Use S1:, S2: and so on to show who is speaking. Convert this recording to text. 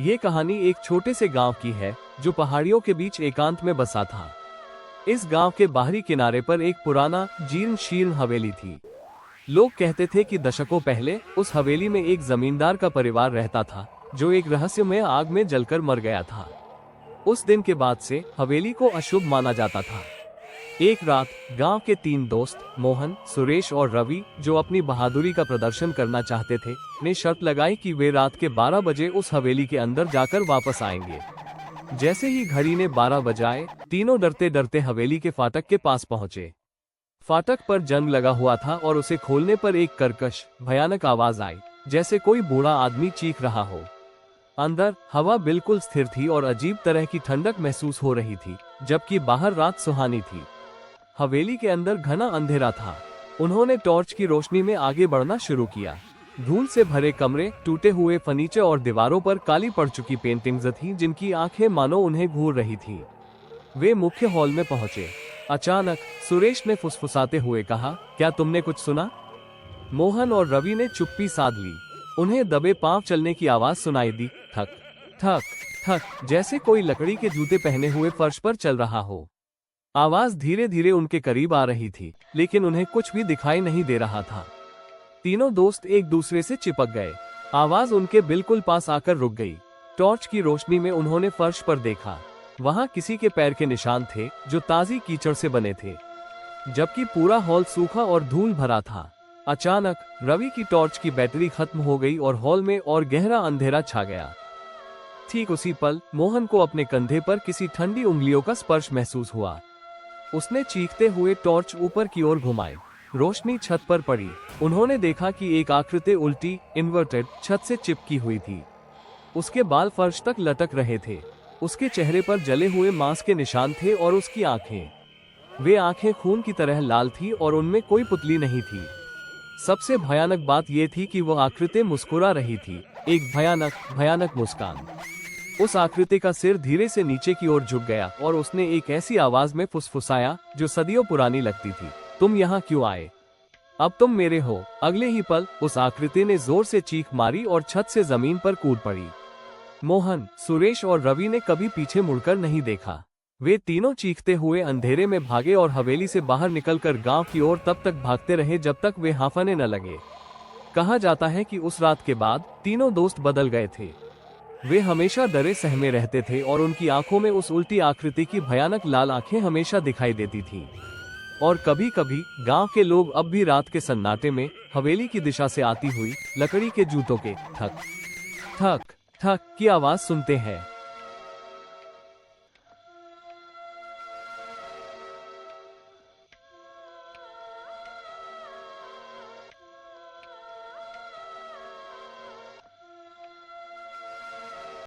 S1: ये कहानी एक छोटे से गांव की है जो पहाड़ियों के बीच एकांत में बसा था। इस गांव के बाहरी किनारे पर एक पुराना जीर्ण शीर्ण हवेली थी। लोग कहते थे कि दशकों पहले उस हवेली में एक जमींदार का परिवार रहता था जो एक रहस्यमय आग में जलकर मर गया था। उस दिन के बाद से हवेली को अशुभ माना जाता था। एक रात गांव के 3 दोस्त मोहन, सुरेश और रवि, जो अपनी बहादुरी का प्रदर्शन करना चाहते थे, ने शर्त लगाई कि वे रात के 12 बजे उस हवेली के अंदर जाकर वापस आएंगे। जैसे ही घड़ी ने 12 बजाए, तीनों डरते डरते हवेली के फाटक के पास पहुंचे। फाटक पर जंग लगा हुआ था और उसे खोलने पर एक कर्कश भयानक आवाज आई, जैसे कोई बूढ़ा आदमी चीख रहा हो। अंदर हवा बिल्कुल स्थिर थी और अजीब तरह की ठंडक महसूस हो रही थी, जबकि बाहर रात सुहानी थी। हवेली के अंदर घना अंधेरा था। उन्होंने टॉर्च की रोशनी में आगे बढ़ना शुरू किया। धूल से भरे कमरे, टूटे हुए फर्नीचर और दीवारों पर काली पड़ चुकी पेंटिंग्स थीं जिनकी आंखें मानो उन्हें घूर रही थीं। वे मुख्य हॉल में पहुंचे। अचानक सुरेश ने फुसफुसाते हुए कहा, क्या तुमने कुछ सुना? मोहन और रवि ने चुप्पी साध ली। उन्हें दबे पांव चलने की आवाज सुनाई दी, ठक ठक ठक, जैसे कोई लकड़ी के जूते पहने हुए फर्श पर चल रहा हो। आवाज धीरे धीरे उनके करीब आ रही थी, लेकिन उन्हें कुछ भी दिखाई नहीं दे रहा था। तीनों दोस्त एक दूसरे से चिपक गए। आवाज उनके बिल्कुल पास आकर रुक गई। टॉर्च की रोशनी में उन्होंने फर्श पर देखा। वहां किसी के पैर के निशान थे जो ताजी कीचड़ से बने थे, जबकि पूरा हॉल सूखा और धूल भरा था। अचानक रवि की टॉर्च की बैटरी खत्म हो गई और हॉल में और गहरा अंधेरा छा गया। ठीक उसी पल मोहन को अपने कंधे पर किसी ठंडी उंगलियों का स्पर्श महसूस हुआ। उसने चीखते हुए टॉर्च ऊपर की ओर घुमाई। रोशनी छत पर पड़ी। उन्होंने देखा कि एक आकृति उल्टी इन्वर्टेड छत से चिपकी हुई थी। उसके बाल फर्श तक लटक रहे थे। उसके चेहरे पर जले हुए मांस के निशान थे और उसकी वे आंखें खून की तरह लाल थी और उनमें कोई पुतली नहीं थी। सबसे भयानक बात यह थी कि वह आकृति मुस्कुरा रही थी, एक भयानक भयानक मुस्कान। उस आकृति का सिर धीरे से नीचे की ओर झुक गया और उसने एक ऐसी आवाज में फुसफुसाया जो सदियों पुरानी लगती थी, तुम यहाँ क्यों आए? अब तुम मेरे हो। अगले ही पल उस आकृति ने जोर से चीख मारी और छत से जमीन पर कूद पड़ी। मोहन, सुरेश और रवि ने कभी पीछे मुड़कर नहीं देखा। वे तीनों चीखते हुए अंधेरे में भागे और हवेली से बाहर निकलकर गांव की ओर तब तक भागते रहे जब तक वे हांफने न लगे। कहा जाता है कि उस रात के बाद तीनों दोस्त बदल गए थे। वे हमेशा डरे सहमे रहते थे और उनकी आंखों में उस उल्टी आकृति की भयानक लाल आंखें हमेशा दिखाई देती थीं। और कभी कभी गांव के लोग अब भी रात के सन्नाटे में हवेली की दिशा से आती हुई लकड़ी के जूतों के ठक ठक ठक की आवाज सुनते हैं।